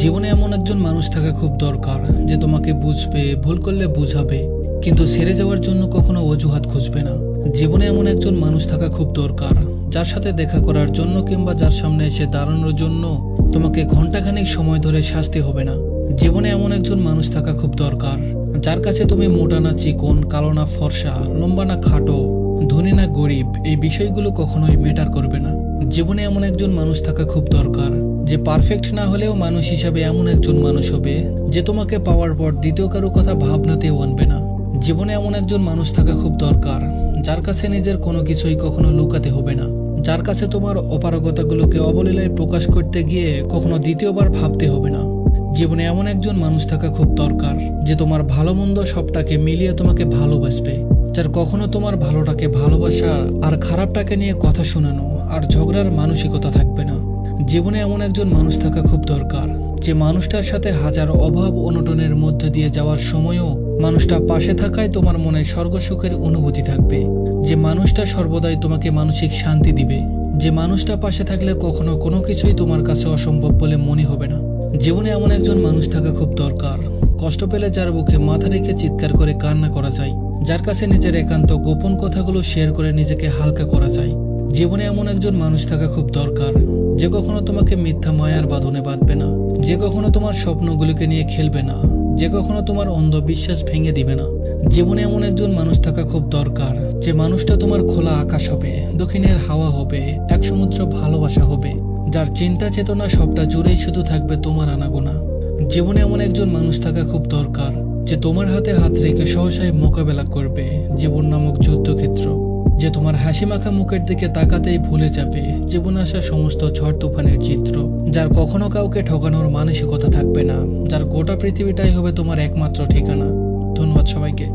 জীবনে এমন একজন মানুষ থাকা খুব দরকার যে তোমাকে বুঝবে, ভুল করলে বুঝাবে, কিন্তু ছেড়ে যাওয়ার জন্য কখনো অজুহাত খুঁজবে না। জীবনে এমন একজন মানুষ থাকা খুব দরকার যার সাথে দেখা করার জন্য কিংবা যার সামনে এসে দাঁড়ানোর জন্য তোমাকে ঘন্টাখানেক সময় ধরে শাস্তি হবে না। জীবনে এমন একজন মানুষ থাকা খুব দরকার যার কাছে তুমি মোটা না চিকন, কালো না ফর্সা, লম্বা না খাটো, ধনী না গরিব, এই বিষয়গুলো কখনোই ম্যাটার করবে না। জীবনে এমন একজন মানুষ থাকা খুব দরকার যে পারফেক্ট না হলেও মানুষ হিসাবে এমন একজন মানুষ হবে যে তোমাকে পাওয়ার পর দ্বিতীয় কারো কথা ভাবনাতেও আনবে না। জীবনে এমন একজন মানুষ থাকা খুব দরকার যার কাছে নিজের কোনো কিছুই কখনো লুকাতে হবে না, যার কাছে তোমার অপারগতাগুলোকে অবলীলায় প্রকাশ করতে গিয়ে কখনো দ্বিতীয়বার ভাবতে হবে না। জীবনে এমন একজন মানুষ থাকা খুব দরকার যে তোমার ভালো মন্দ সবটাকে মিলিয়ে তোমাকে ভালোবাসবে, যার কখনো তোমার ভালোটাকে ভালোবাসা আর খারাপটাকে নিয়ে কথা শোনানো আর ঝগড়ার মানসিকতা থাকবে না। জীবনে এমন একজন মানুষ থাকা খুব দরকার যে মানুষটার সাথে হাজার অভাব অনটনের মধ্যে দিয়ে যাওয়ার সময়ও মানুষটা পাশে থাকায় তোমার মনে স্বর্গসুখের অনুভূতি থাকবে, যে মানুষটা সর্বদাই তোমাকে মানসিক শান্তি দিবে, যে মানুষটা পাশে থাকলে কখনো কোনো কিছুই তোমার কাছে অসম্ভব বলে মনে হবে না। জীবনে এমন একজন মানুষ থাকা খুব দরকার কষ্ট পেলে যার বুকে মাথা রেখে চিৎকার করে কান্না করা যায়, যার কাছে নিজের একান্ত গোপন কথাগুলো শেয়ার করে নিজেকে হালকা করা যায়। জীবনে এমন একজন মানুষ থাকা খুব দরকার যে কখনো তোমাকে মিথ্যা মায়ার বাঁধনে বাঁধবে না, যে কখনো তোমার স্বপ্নগুলোকে নিয়ে খেলবে না, যে কখনো তোমার অন্ধবিশ্বাস ভেঙে দিবে না। জীবনে এমন একজন মানুষ থাকা খুব দরকার যে মানুষটা তোমার খোলা আকাশ হবে, দক্ষিণের হাওয়া হবে, এক সমুদ্র ভালোবাসা হবে, যার চিন্তা চেতনা সবটা জুড়েই শুধু থাকবে তোমার আনাগোনা। জীবনে এমন একজন মানুষ থাকা খুব দরকার যে তোমার হাতে হাত রেখে সহসায় মোকাবেলা করবে জীবন নামক যুদ্ধক্ষেত্র, যে তোমার হাসি মাখা মুখের দিকে তাকাতেই ভুলে যাবে জীবনে আসা সমস্ত ঝড় তুফানের চিত্র, যার কখনো কাউকে ঠকানোর মানসিকতা থাকবে না, যার গোটা পৃথিবীটাই হবে তোমার একমাত্র ঠিকানা। ধন্যবাদ সবাইকে।